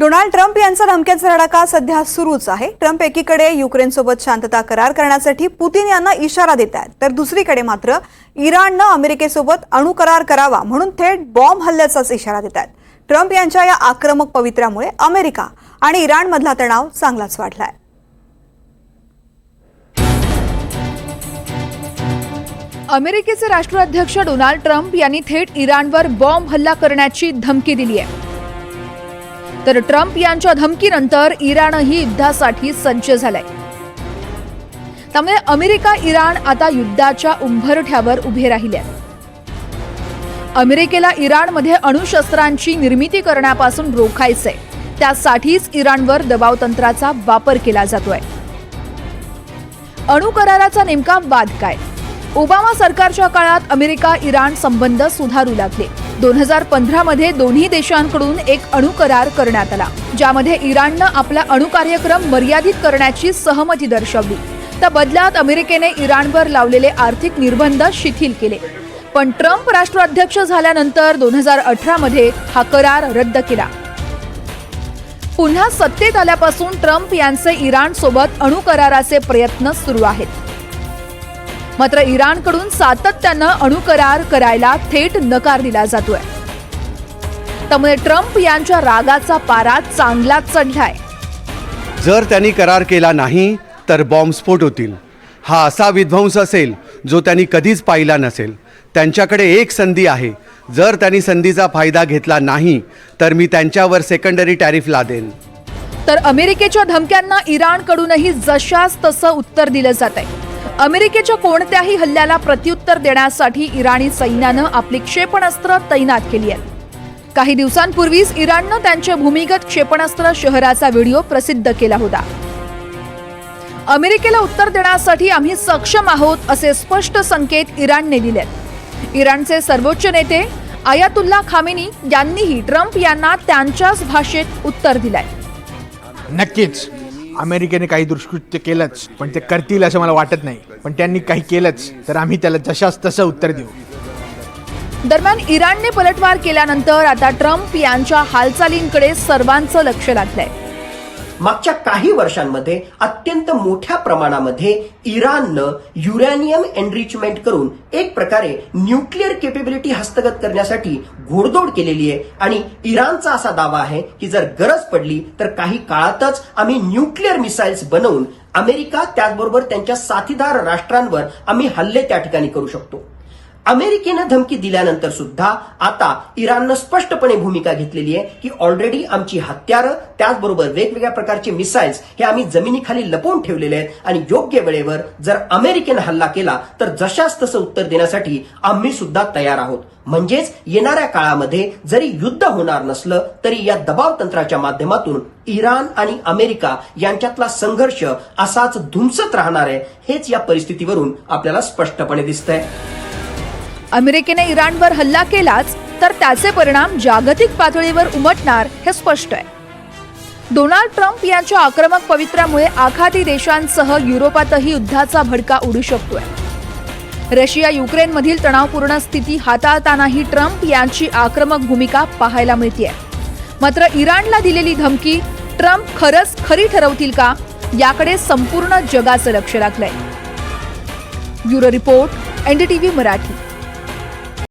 Donald Trump यांचा धमक्यांचा धडाका सध्या सुरूच आहे। ट्रम्प एकीकडे युक्रेनसोबत शांतता करार करण्यासाठी पुतिन यांना इशारा देत आहेत, तर दुसरीकडे मात्र इराणनं अमेरिकेसोबत अणुकरार करावा म्हणून थेट बॉम्ब हल्ल्याचाच इशारा देत आहेत। ट्रम्प यांच्या या आक्रमक पवित्र्यामुळे अमेरिका आणि इराणमधला तणाव चांगलाच वाढलाय। अमेरिकेचे राष्ट्राध्यक्ष डोनाल्ड ट्रम्प यांनी थेट इराणवर बॉम्ब हल्ला करण्याची धमकी दिली आहे। तर ट्रम्प यांच्या धमकीनंतर इराणही युद्धासाठी सज्ज झालाय। त्यामुळे अमेरिका इराण आता युद्धाच्या उंबरठ्यावर उभे राहिले आहेत। अमेरिकेला इराणमध्ये अणुशस्त्रांची निर्मिती करण्यापासून रोखायचंय, त्यासाठीच इराणवर दबाव तंत्राचा वापर केला जातोय। अणुकराराचा नेमका वाद काय? ओबामा सरकारच्या काळात अमेरिका इराण संबंध सुधारू लागले। 2015 मध्ये दोन्ही देशांकडून एक अणुकरार करण्यात आला, ज्यामध्ये इराणनं आपला अणुकार्यक्रम मर्यादित करण्याची सहमती दर्शवली। त्या बदल्यात अमेरिकेने इराणवर लावलेले आर्थिक निर्बंध शिथिल केले। पण ट्रम्प राष्ट्राध्यक्ष झाल्यानंतर 2018 मध्ये हा करार रद्द केला। पुन्हा सत्तेत आल्यापासून ट्रम्प यांचे इराणसोबत अणुकराराचे प्रयत्न सुरू आहेत। मात्र इराणकडून सातत्यानं अणुकरार करायला थेट नकार दिला जातोय। त्यामुळे ट्रम्प यांच्या रागाचा पारा चांगलाच चढलाय। जर त्यांनी करार केला नाही तर बॉम्बस्फोट होतील। हा असा विध्वंस असेल जो त्यांनी कधीच पाहिला नसेल। त्यांच्याकडे एक संधी आहे, जर त्यांनी संधीचा फायदा घेतला नाही तर मी त्यांच्यावर सेकंडरी टॅरिफ लादेन। तर अमेरिकेच्या धमक्यांना इराणकडूनही जशास तसं उत्तर दिलं जात आहे। अमेरिकेच्या कोणत्याही हल्ल्याला प्रत्युत्तर देण्यासाठी इराणी सैन्यानं आपली क्षेपणास्त्र तैनात केली आहेत। काही दिवसांपूर्वीच इराणनं त्यांच्या भूमिगत क्षेपणास्त्र शहराचा व्हिडिओ प्रसिद्ध केला होता। अमेरिकेला उत्तर देण्यासाठी आम्ही सक्षम आहोत असे स्पष्ट संकेत इराणने दिलेत। इराणचे सर्वोच्च नेते आयातुल्ला खामेनी यांनीही ट्रम्प यांना त्यांच्याच भाषेत उत्तर दिलंय। नक्कीच अमेरिकेने काही दुष्कृत्य केलंच, पण ते करतील असं मला वाटत नाही। पण त्यांनी काही केलंच तर आम्ही त्याला जशास तसं उत्तर देऊ। दरम्यान इराणने पलटवार केल्यानंतर आता ट्रम्प यांच्या हालचालींकडे सर्वांचं लक्ष लागलंय। मागच्या काही वर्षांमध्ये अत्यंत मोठ्या प्रमाणामध्ये इराणनं युरॅनियम एनरिचमेंट करून एक प्रकारे न्यूक्लिअर केपेबिलिटी हस्तगत करण्यासाठी घोडदौड केलेली आहे। आणि इराणचा असा दावा आहे की जर गरज पडली तर काही काळातच आम्ही न्यूक्लिअर मिसाइल्स बनवून अमेरिका त्याचबरोबर त्यांच्या साथीदार राष्ट्रांवर आम्ही हल्ले त्या ठिकाणी करू शकतो। अमेरिकेनं धमकी दिल्यानंतर सुद्धा आता इराणनं स्पष्टपणे भूमिका घेतलेली आहे की ऑलरेडी आमची हत्यारं त्याचबरोबर वेगवेगळ्या प्रकारचे मिसाइल्स हे आम्ही जमिनीखाली लपवून ठेवलेले आहेत आणि योग्य वेळेवर जर अमेरिकेनं हल्ला केला तर जशास तसं उत्तर देण्यासाठी आम्ही सुद्धा तयार आहोत। म्हणजेच येणाऱ्या काळामध्ये जरी युद्ध होणार नसलं तरी या दबाव तंत्राच्या माध्यमातून इराण आणि अमेरिका यांच्यातला संघर्ष असाच धुमसत राहणार आहे, हेच या परिस्थितीवरून आपल्याला स्पष्टपणे दिसतंय। अमेरिकेने इराणवर हल्ला केलाच तर त्याचे परिणाम जागतिक पातळीवर उमटणार हे स्पष्ट आहे। डोनाल्ड ट्रम्प यांच्या आक्रमक पवित्र्यामुळे आखाती देशांसह युरोपातही युद्धाचा भडका उडू शकतोय। रशिया युक्रेनमधील तणावपूर्ण स्थिती हाताळतानाही ट्रम्प यांची आक्रमक भूमिका पाहायला मिळतेय। मात्र इराणला दिलेली धमकी ट्रम्प खरंच खरी ठरवतील का, याकडे संपूर्ण जगाचं लक्ष लागलंय। Bureau report, NDTV Marathi.